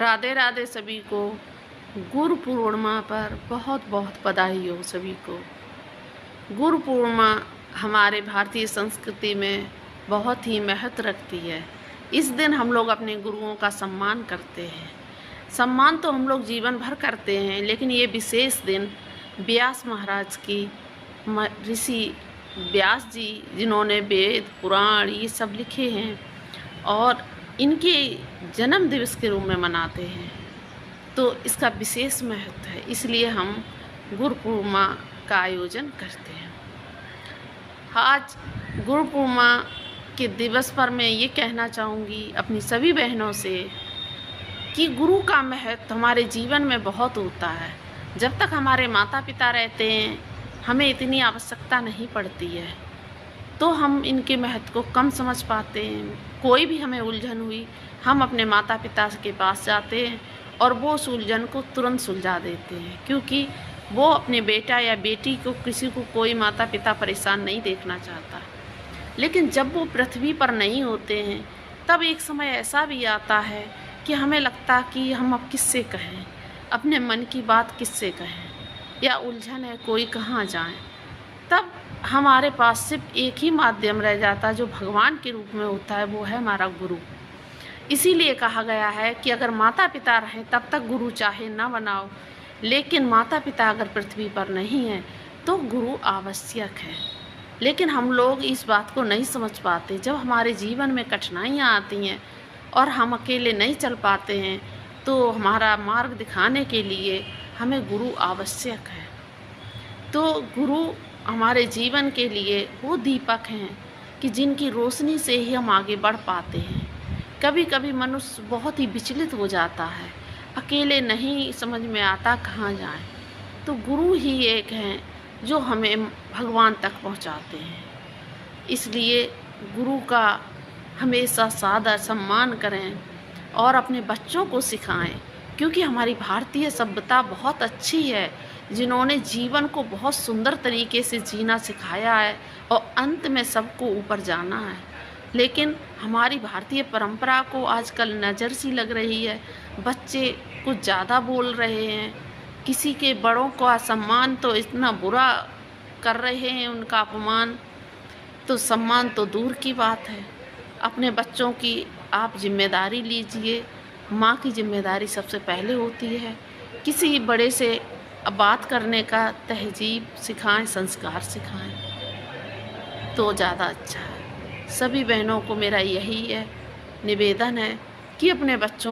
राधे राधे सभी को। गुरु पूर्णिमा पर बहुत बहुत बधाई हो सभी को। गुरु पूर्णिमा हमारे भारतीय संस्कृति में बहुत ही महत्व रखती है। इस दिन हम लोग अपने गुरुओं का सम्मान करते हैं। सम्मान तो हम लोग जीवन भर करते हैं, लेकिन ये विशेष दिन व्यास महाराज की ऋषि व्यास जी, जिन्होंने वेद पुराण ये सब लिखे हैं, और इनके जन्म दिवस के रूप में मनाते हैं, तो इसका विशेष महत्व है। इसलिए हम गुरु पूर्णिमा का आयोजन करते हैं। आज गुरु पूर्णिमा के दिवस पर मैं ये कहना चाहूँगी अपनी सभी बहनों से कि गुरु का महत्व हमारे जीवन में बहुत होता है। जब तक हमारे माता पिता रहते हैं, हमें इतनी आवश्यकता नहीं पड़ती है, तो हम इनके महत्व को कम समझ पाते हैं। कोई भी हमें उलझन हुई, हम अपने माता पिता के पास जाते हैं और वो उस उलझन को तुरंत सुलझा देते हैं, क्योंकि वो अपने बेटा या बेटी को, किसी को कोई माता पिता परेशान नहीं देखना चाहता। लेकिन जब वो पृथ्वी पर नहीं होते हैं, तब एक समय ऐसा भी आता है कि हमें लगता कि हम अब किससे कहें, अपने मन की बात किससे कहें, या उलझन है कोई कहाँ जाएं। तब हमारे पास सिर्फ एक ही माध्यम रह जाता जो भगवान के रूप में होता है, वो है हमारा गुरु। इसीलिए कहा गया है कि अगर माता पिता रहें तब तक गुरु चाहे ना बनाओ, लेकिन माता पिता अगर पृथ्वी पर नहीं है तो गुरु आवश्यक है। लेकिन हम लोग इस बात को नहीं समझ पाते। जब हमारे जीवन में कठिनाइयाँ आती हैं और हम अकेले नहीं चल पाते हैं, तो हमारा मार्ग दिखाने के लिए हमें गुरु आवश्यक है। तो गुरु हमारे जीवन के लिए वो दीपक हैं कि जिनकी रोशनी से ही हम आगे बढ़ पाते हैं। कभी कभी मनुष्य बहुत ही विचलित हो जाता है, अकेले नहीं समझ में आता कहाँ जाए, तो गुरु ही एक हैं जो हमें भगवान तक पहुँचाते हैं। इसलिए गुरु का हमेशा सादर सम्मान करें और अपने बच्चों को सिखाएं, क्योंकि हमारी भारतीय सभ्यता बहुत अच्छी है, जिन्होंने जीवन को बहुत सुंदर तरीके से जीना सिखाया है और अंत में सबको ऊपर जाना है। लेकिन हमारी भारतीय परंपरा को आजकल नज़र सी लग रही है। बच्चे कुछ ज़्यादा बोल रहे हैं, किसी के बड़ों का असम्मान तो इतना बुरा कर रहे हैं, उनका अपमान, तो सम्मान तो दूर की बात है। अपने बच्चों की आप जिम्मेदारी लीजिए। माँ की जिम्मेदारी सबसे पहले होती है। किसी बड़े से बात करने का तहजीब सिखाएं, संस्कार सिखाएं, तो ज़्यादा अच्छा है। सभी बहनों को मेरा यही है निवेदन है कि अपने बच्चों